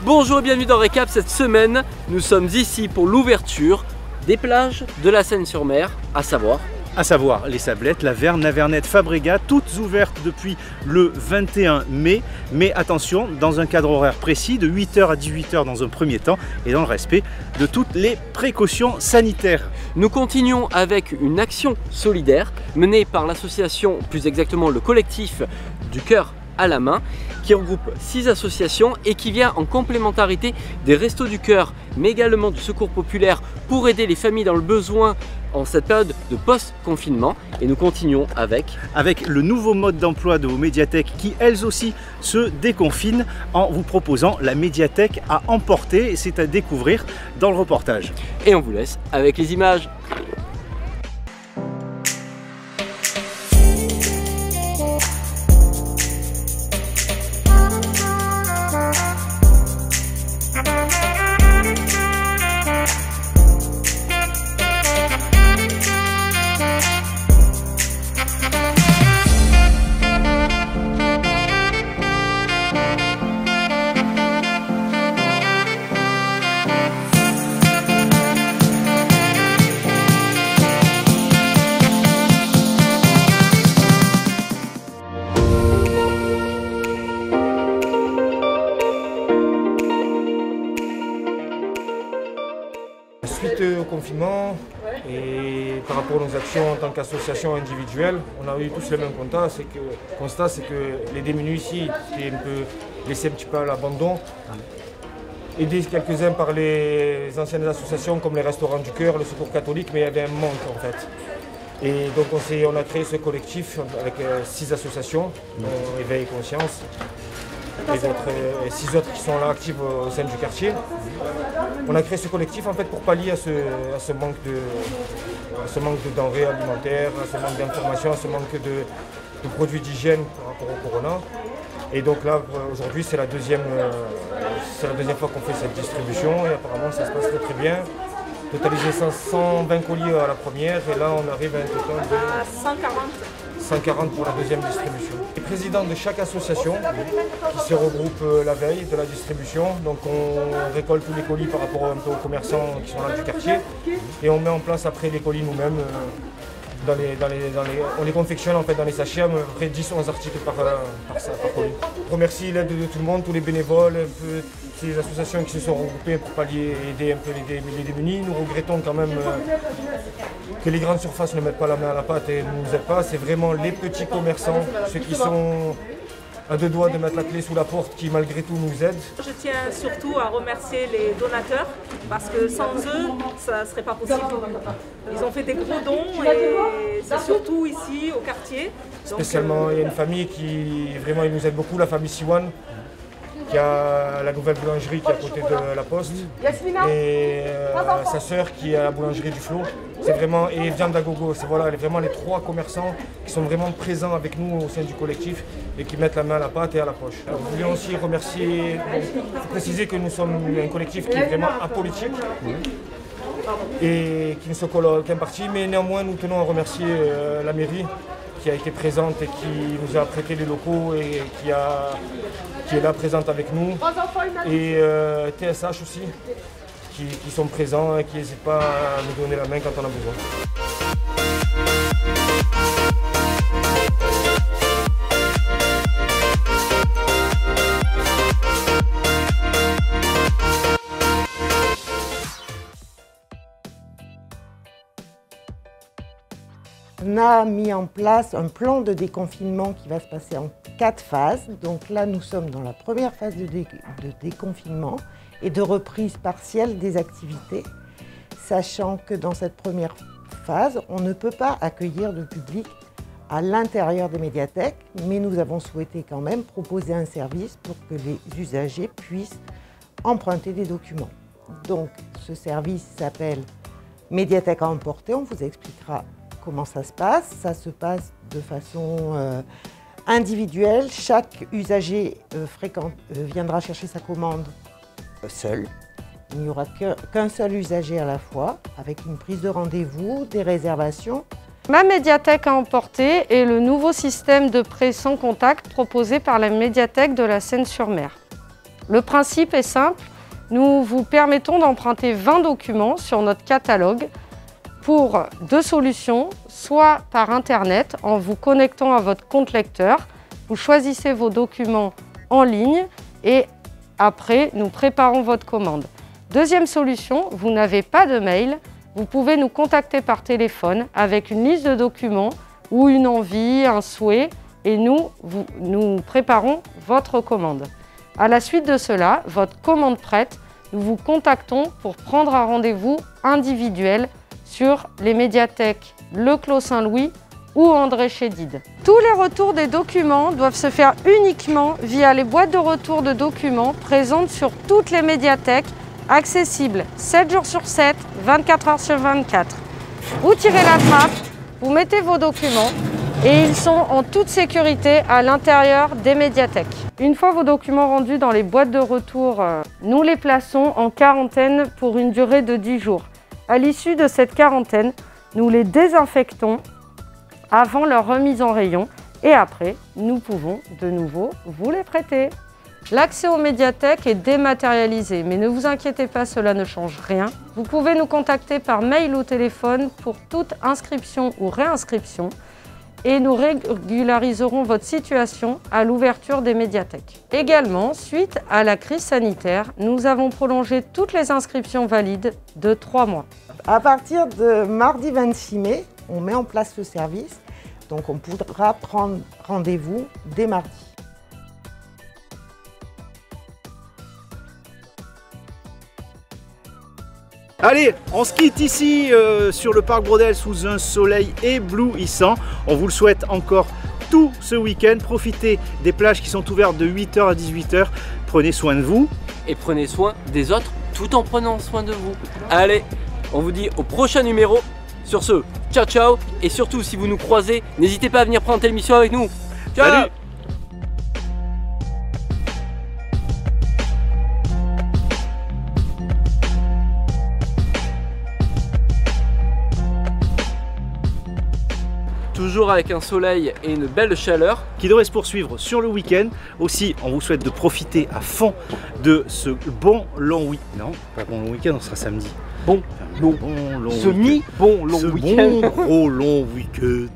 Bonjour et bienvenue dans Récap. Cette semaine, nous sommes ici pour l'ouverture des plages de la Seine-sur-Mer, à savoir les Sablettes, la Verne, la Vernette, Fabregat, toutes ouvertes depuis le 21 mai. Mais attention, dans un cadre horaire précis, de 8h à 18h dans un premier temps et dans le respect de toutes les précautions sanitaires. Nous continuons avec une action solidaire menée par l'association, plus exactement le collectif du cœur à la main, qui regroupe 6 associations et qui vient en complémentarité des Restos du Cœur, mais également du Secours Populaire pour aider les familles dans le besoin en cette période de post-confinement. Et nous continuons avec le nouveau mode d'emploi de vos médiathèques qui elles aussi se déconfinent en vous proposant la médiathèque à emporter. C'est à découvrir dans le reportage. Et on vous laisse avec les images. Suite au confinement et par rapport à nos actions en tant qu'association individuelle, on a eu tous le même constat, c'est que les démunis ici étaient un peu laissés un petit peu à l'abandon, aidés quelques-uns par les anciennes associations comme les Restaurants du Cœur, le Secours catholique, mais il y avait un manque en fait. Et donc on a créé ce collectif avec 6 associations, Éveil et Conscience, et 6 autres qui sont là actives au sein du quartier. On a créé ce collectif en fait pour pallier à ce manque de denrées alimentaires, à ce manque d'informations, à ce manque de produits d'hygiène par rapport au corona. Et donc là aujourd'hui c'est la deuxième fois qu'on fait cette distribution et apparemment ça se passe très bien. Totalisé 120 colis à la première et là on arrive à un total de 140 pour la deuxième distribution. Les présidents de chaque association qui se regroupent la veille de la distribution, donc on récolte tous les colis par rapport un peu aux commerçants qui sont là du quartier et on met en place après les colis nous-mêmes. On les confectionne en fait dans les sachets, à peu près 10-11 articles par colis. On remercie l'aide de tout le monde, tous les bénévoles, un peu ces associations qui se sont regroupées pour pallier et aider un peu les démunis. Nous regrettons quand même que les grandes surfaces ne mettent pas la main à la pâte et ne nous aident pas. C'est vraiment les petits commerçants, ceux qui sont à 2 doigts de mettre la clé sous la porte qui malgré tout nous aident. Je tiens surtout à remercier les donateurs parce que sans eux, ça ne serait pas possible. Ils ont fait des gros dons et c'est surtout ici au quartier. Spécialement, il y a une famille qui vraiment nous aide beaucoup, la famille Siwan, qui a la nouvelle boulangerie qui est à côté de la Poste, et sa sœur qui est à la boulangerie du Flot. C'est vraiment, et Viande à Gogo, c'est voilà, vraiment les 3 commerçants qui sont vraiment présents avec nous au sein du collectif et qui mettent la main à la pâte et à la poche. Nous voulions aussi remercier, préciser que nous sommes un collectif qui est vraiment apolitique et qui ne se colle à aucun parti, mais néanmoins nous tenons à remercier la mairie qui a été présente et qui nous a prêté les locaux et qui est là présente avec nous, et TSH aussi, qui sont présents et qui n'hésitent pas à nous donner la main quand on a besoin. On a mis en place un plan de déconfinement qui va se passer en 4 phases. Donc là, nous sommes dans la première phase de déconfinement et de reprise partielle des activités, sachant que dans cette première phase, on ne peut pas accueillir de public à l'intérieur des médiathèques, mais nous avons souhaité quand même proposer un service pour que les usagers puissent emprunter des documents. Donc ce service s'appelle Médiathèque à emporter, on vous expliquera comment ça se passe. Ça se passe de façon individuelle. Chaque usager viendra chercher sa commande seul. Il n'y aura qu'un seul usager à la fois, avec une prise de rendez-vous, des réservations. Ma médiathèque à emporter est le nouveau système de prêt sans contact proposé par la médiathèque de la Seine-sur-Mer. Le principe est simple, nous vous permettons d'emprunter 20 documents sur notre catalogue pour 2 solutions, soit par internet en vous connectant à votre compte lecteur, vous choisissez vos documents en ligne et après nous préparons votre commande. Deuxième solution, vous n'avez pas de mail, vous pouvez nous contacter par téléphone avec une liste de documents ou une envie, un souhait et nous préparons votre commande. À la suite de cela, votre commande prête, nous vous contactons pour prendre un rendez-vous individuel sur les médiathèques Le Clos Saint-Louis ou André Chédid. Tous les retours des documents doivent se faire uniquement via les boîtes de retour de documents présentes sur toutes les médiathèques, accessibles 7 jours sur 7, 24 heures sur 24. Vous tirez la trappe, vous mettez vos documents et ils sont en toute sécurité à l'intérieur des médiathèques. Une fois vos documents rendus dans les boîtes de retour, nous les plaçons en quarantaine pour une durée de 10 jours. À l'issue de cette quarantaine, nous les désinfectons avant leur remise en rayon et après, nous pouvons de nouveau vous les prêter. L'accès aux médiathèques est dématérialisé, mais ne vous inquiétez pas, cela ne change rien. Vous pouvez nous contacter par mail ou téléphone pour toute inscription ou réinscription et nous régulariserons votre situation à l'ouverture des médiathèques. Également, suite à la crise sanitaire, nous avons prolongé toutes les inscriptions valides de 3 mois. À partir de mardi 26 mai, on met en place le service, donc on pourra prendre rendez-vous dès mardi. Allez, on se quitte ici sur le parc Brodel sous un soleil éblouissant. On vous le souhaite encore tout ce week-end. Profitez des plages qui sont ouvertes de 8 h à 18 h. Prenez soin de vous. Et prenez soin des autres tout en prenant soin de vous. Allez, on vous dit au prochain numéro. Sur ce, ciao ciao. Et surtout, si vous nous croisez, n'hésitez pas à venir prendre l'émission avec nous. Ciao. Salut. Toujours avec un soleil et une belle chaleur qui devrait se poursuivre sur le week-end. Aussi, on vous souhaite de profiter à fond de ce bon long week-end. Non, pas bon long week-end, on sera samedi. Bon long week-end. Semi-bon long week-end. Bon gros long week-end.